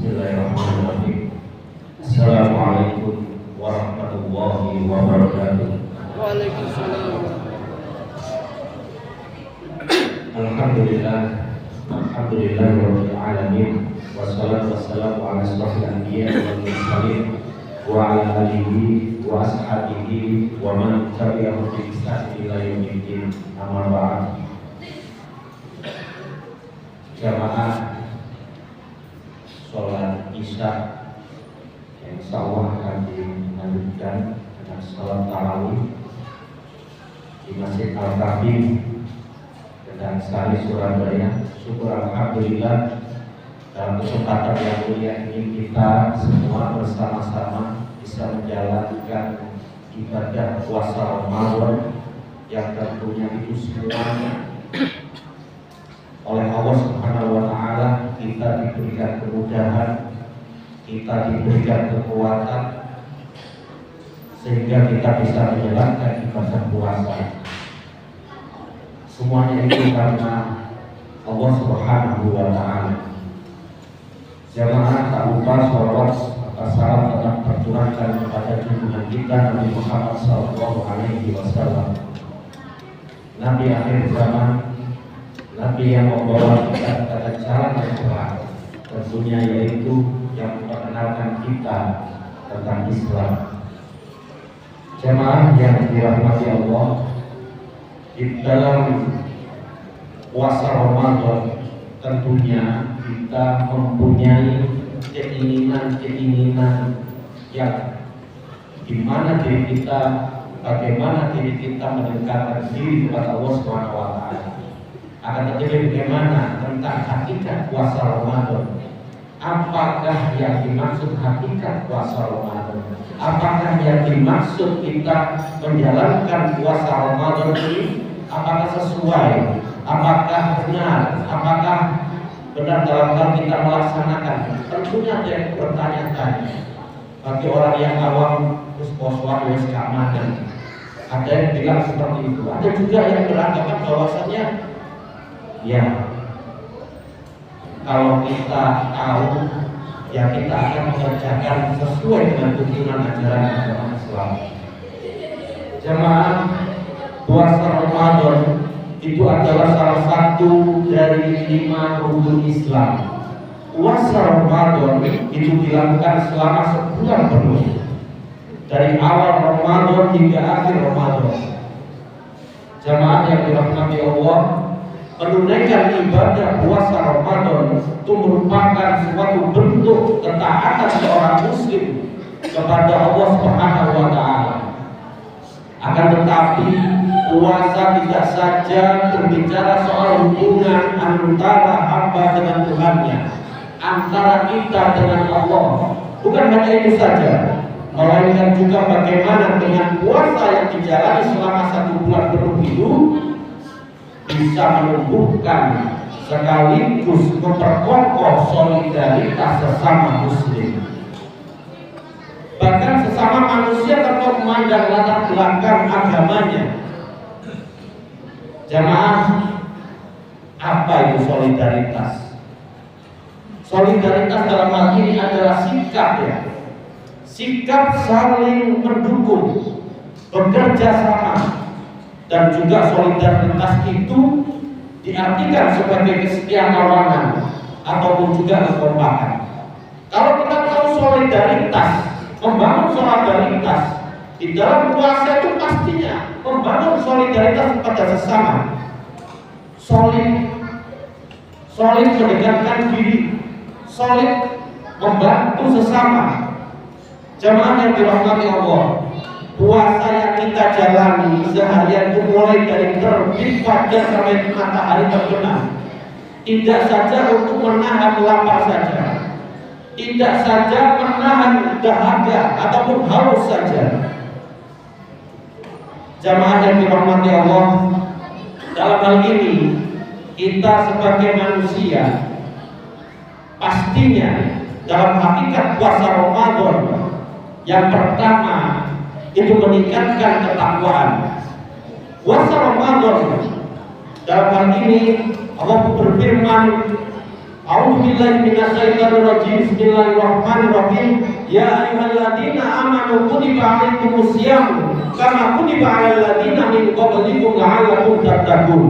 Bismillahirrahmanirrahim. Assalamualaikum warahmatullahi wabarakatuh. Waalaikumsalam. Alhamdulillahirabbil alamin. Wassalatu wassalamu ala asyrofil anbiya'i wal mursalin wa ala alihi wa ashabihi wa man tabi'ahum bi ihsan ila yaumiddin. Amma ba'd. Jamaah sholat isya yang insyaallah akan dilanjutkan dengan sholat tarawih di Masjid Al-Kafi dan sekali Surabaya. Syukur alhamdulillah dalam kesempatan yang mulia ini kita semua bersama-sama bisa menjalankan ibadah puasa Ramadan yang tentunya itu semuanya oleh Allah Subhanahu wa Ta'ala kita diberikan kemudahan, kita diberikan kekuatan sehingga kita bisa menjalankan ibadah puasa. Semuanya itu karena Allah Subhanahu wa Ta'ala. Jamaah tak lupa sholawat serta salam tetap tercurahkan kepada junjungan kita Nabi Muhammad SAW, Nabi akhir zaman, Nabi yang membawa kita kepada jalan yang terang, tentunya yaitu yang memperkenalkan kita tentang Islam. Jemaah yang dirahmati Allah, di dalam puasa Ramadan tentunya kita mempunyai keinginan-keinginan yang dimana diri kita, bagaimana diri kita mendekatkan diri kepada Allah Subhanahu wa Ta'ala. Akan tetapi bagaimana tentang hakikat puasa Ramadan? Apakah yang dimaksud hakikat puasa Ramadan? Apakah yang dimaksud kita menjalankan puasa Ramadan ini? Apakah sesuai? Apakah benar? Apakah benar dalam hal kita melaksanakan? Tentunya ada yang bertanya-tanya. Bagi orang yang awam, terus posoan wis kamadan. Ada yang bilang seperti itu. Ada juga yang beranggapan bahwasanya ya, kalau kita tahu, ya kita akan mengerjakan sesuai dengan tuntunan ajaran agama Islam. Jemaah, puasa Ramadan itu adalah salah satu dari 5 rukun Islam. Puasa Ramadan itu dilakukan selama sebulan penuh, dari awal Ramadan hingga akhir Ramadan. Jemaah yang dirahmati Allah, menunaikan ibadah puasa Ramadan itu merupakan suatu bentuk ketaatan seorang muslim kepada Allah Subhanahu wa Ta'ala. Akan tetapi puasa tidak saja berbicara soal hubungan antara hamba dengan Tuhannya, antara kita dengan Allah. Bukan hanya itu saja, melainkan juga bagaimana dengan puasa yang dijalani selama 1 bulan penuh itu bisa menumbuhkan sekaligus memperkokoh solidaritas sesama muslim. Bahkan sesama manusia tanpa memandang latar belakang agamanya. Jamaah, apa itu solidaritas? Solidaritas dalam hal ini adalah sikap, ya. Sikap saling mendukung, bekerja sama. Dan juga solidaritas itu diartikan sebagai kesetiakawanan ataupun juga kekompakan. Kalau kita tahu solidaritas, membangun solidaritas di dalam puasa itu pastinya membangun solidaritas kepada sesama, solid mendekatkan diri, solid membantu sesama. Jemaah yang dirahmati Allah, puasa yang kita jalani seharian itu mulai dari terbit fajar sampai matahari terbenam, tidak saja untuk menahan lapar saja, tidak saja menahan dahaga ataupun haus saja. Jamaah yang dirahmati Allah, dalam hal ini kita sebagai manusia pastinya dalam hakikat puasa Ramadan yang pertama itu meningkatkan ketakwaan. Puasa Ramadan dalam hal ini Allah berfirman A'udzubillahi minasyaitonirrajim. Bismillahirrahmanirrahim. Ya ayyuhalladzina amanu kutiba 'alaikumusiyam kama kutiba 'alal ladzina min qablikum la'allakum tattaqun.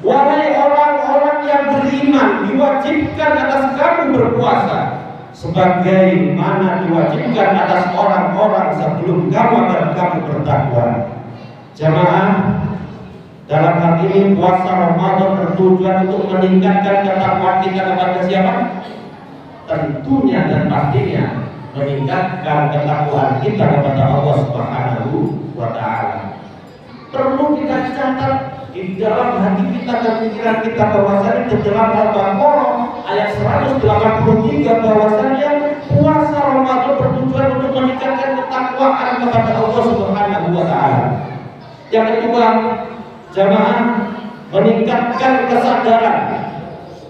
Wahai orang-orang yang beriman, diwajibkan atas kamu berpuasa sebagaimana diwajibkan atas orang-orang sebelum kamu agar kamu bertakwa. Jamaah, dalam hal ini puasa Ramadan bertujuan untuk meningkatkan ketakwaan kita kepada siapa? Tentunya dan pastinya meningkatkan ketakwaan kita kepada Allah Subhanahu wa Ta'ala. Perlu kita catat di dalam hati kita dan pikiran kita bahwasanya di dalam Al-Baqarah ayat 183 bahwasanya puasa Ramadan bertujuan untuk meningkatkan ketakwaan kepada Allah Subhanahu wa Ta'ala. Yang kedua, jamaah, meningkatkan kesadaran.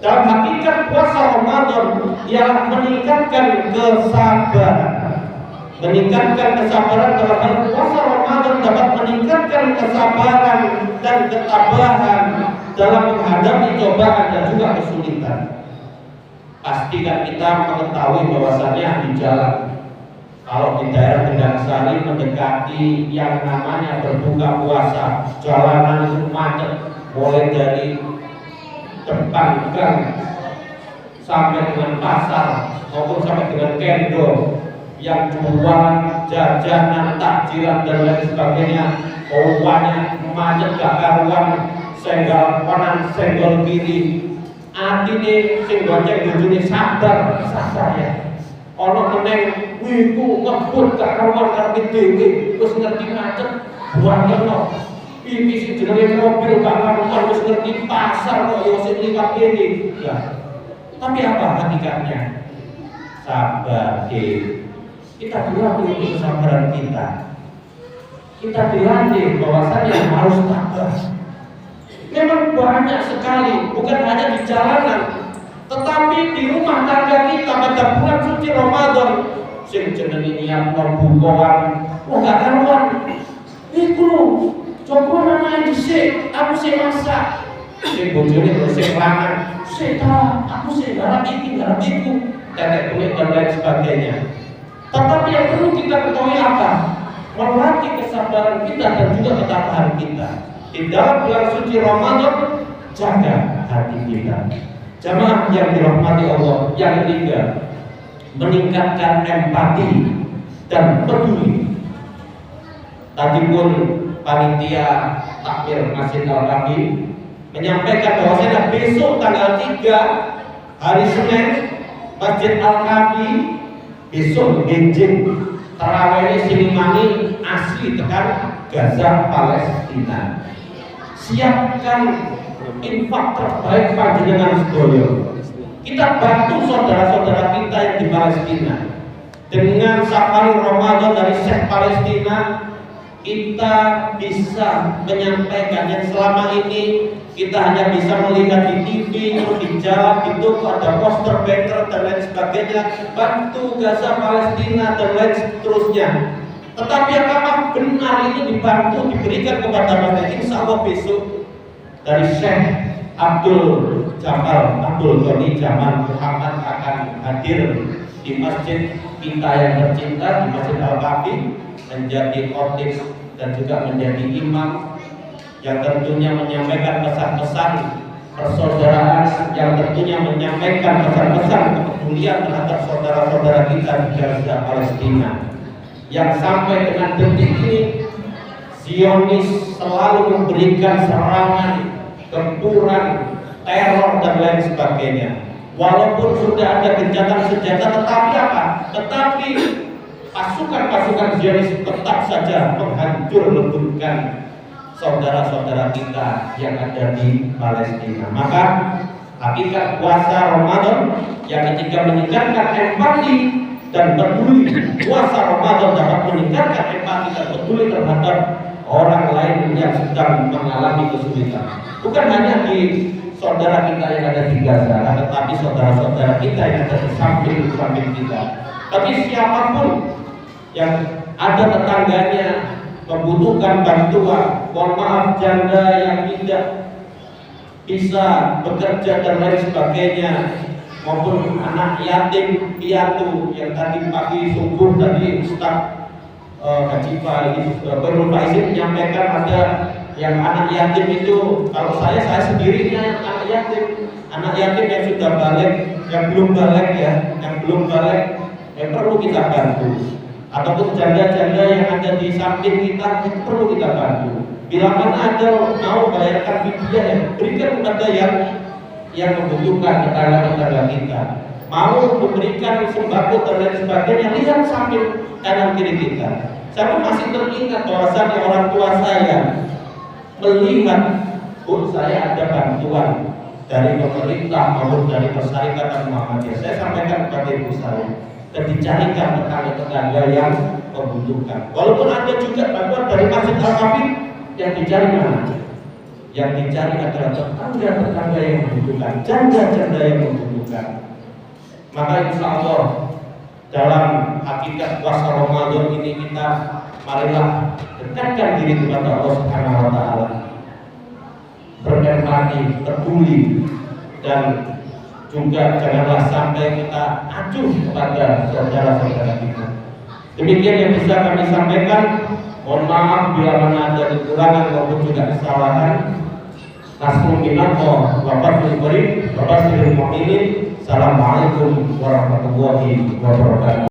Dalam hakikat puasa Ramadan yang meningkatkan kesabaran. Meningkatkan kesabaran dalam hal puasa Ramadan dapat meningkatkan kesabaran dan ketabahan dalam menghadapi cobaan dan juga kesulitan. Pastikan kita mengetahui bahwasannya di jalan, kalau di daerah Kendang Sari mendekati yang namanya berbuka puasa, jalanan itu macet, mulai dari depan gang sampai dengan pasar maupun sampai dengan kendor yang jualan jajanan, takjilan dan lain sebagainya. Rupanya macet gak karuan, senggol kanan, senggol kiri. Artinya sing goceng bojone sadar ya. Ono meneng wiku ngebut gak karuan karep dhewe, wis ngerti macet, buangno. Iki sing jenenge mobil gak karuan wis ngerti pasar kok yo sing liwat kene. Ya. Tapi apa hakikatnya? Sabar, kita dilatih kesabaran kita. Kita dilatih bahwasanya harus sabar. Memang banyak sekali, bukan hanya di jalanan, tetapi di rumah tangga kita pada bulan suci Ramadan. Sing jenenge niatno bukoan, gak karuan. Iku lho, coba nang dhisik, aku sing masak. Sing bojone sing lanang, sing aku sing garap iki, garap iku, tetek kulit dan lain sebagainya. Tetapi yang perlu kita ketahui apa? Melatih kesabaran kita dan juga ketabahan kita. Di dalam bulan suci Ramadan, jaga hati kita. Jamaah yang dirahmati Allah. Yang ketiga, meningkatkan empati dan peduli. Tadi pun panitia takmir Masjid Al-Kafi menyampaikan bahwasanya besok tanggal 3 hari Senin Masjid Al-Kafi besok genjing tarawih Silimani asli tekan Gaza Palestina. Siapkan infak terbaik panjenengan sedaya. Kita bantu saudara-saudara kita yang di Palestina dengan safari Ramadan dari Syekh Palestina. Kita bisa menyampaikan yang selama ini kita hanya bisa melihat di TV, di jalan, di toko ada poster banner dan lain sebagainya, bantu Gaza Palestina dan lain seterusnya. Tetapi apakah benar itu dibantu diberikan kepada mereka? Insya Allah besok dari Syekh Abdul Jamal Abdul Ghani Jamal Muhammad akan hadir di masjid kita yang tercinta, di Masjid Al-Kafi, menjadi khotib dan juga menjadi imam yang tentunya menyampaikan pesan-pesan persaudaraan, yang tentunya menyampaikan pesan-pesan kepedulian terhadap saudara-saudara kita di Gaza Palestina. Yang sampai dengan detik ini Zionis selalu memberikan serangan, gempuran, teror dan lain sebagainya. Walaupun sudah ada gencatan senjata, tetapi apa? Tetapi pasukan-pasukan Zionis tetap saja menghancur leburkan saudara-saudara kita yang ada di Palestina. Maka hakikat puasa Ramadan yang ketiga meningkatkan empati dan peduli. Puasa Ramadan dapat meningkatkan empati dan peduli terhadap orang lain yang sedang mengalami kesulitan. Bukan hanya di saudara kita yang ada di Gaza, tetapi saudara-saudara kita yang ada di samping kita. Tapi siapapun yang ada tetangganya membutuhkan bantuan, mohon maaf janda yang tidak bisa bekerja dan lain sebagainya, maupun anak yatim piatu yang tadi pagi subuh tadi Ustaz Hajifa ini Bapak Faizi menyampaikan ada yang anak yatim itu, kalau saya sendiri anak yatim yang sudah balik, yang belum balik yang perlu kita bantu, ataupun janda-janda yang ada di samping kita itu perlu kita bantu. Bila mana ada mau bayarkan fidyah ya berikan kepada yang membutuhkan tetangga-tetangga kita, mau memberikan sembako dan lain sebagainya, lihat samping kanan kiri kita. Saya masih teringat bahwasannya orang tua saya melihat, saya ada bantuan dari pemerintah maupun dari Persyarikatan Muhammadiyah. Saya sampaikan kepada ibu saya dan dicarikan tetangga-tetangga yang membutuhkan. Walaupun ada juga bantuan dari Masjid Al-Kafir, yang dicari mana? Yang dicari adalah tetangga-tetangga yang membutuhkan, janda-janda yang membutuhkan. Maka insya Allah dalam hakikat puasa Ramadan ini kita marilah dekatkan diri kepada Allah Subhanahu wa taala. Berempati, peduli, dan juga janganlah sampai kita acuh kepada saudara-saudara kita. Demikian yang bisa kami sampaikan. Mohon maaf bila mana ada kekurangan maupun juga kesalahan. Nasrul minallah wa fadlul qarib wa basyiril mu'minin. Assalamualaikum warahmatullahi wabarakatuh.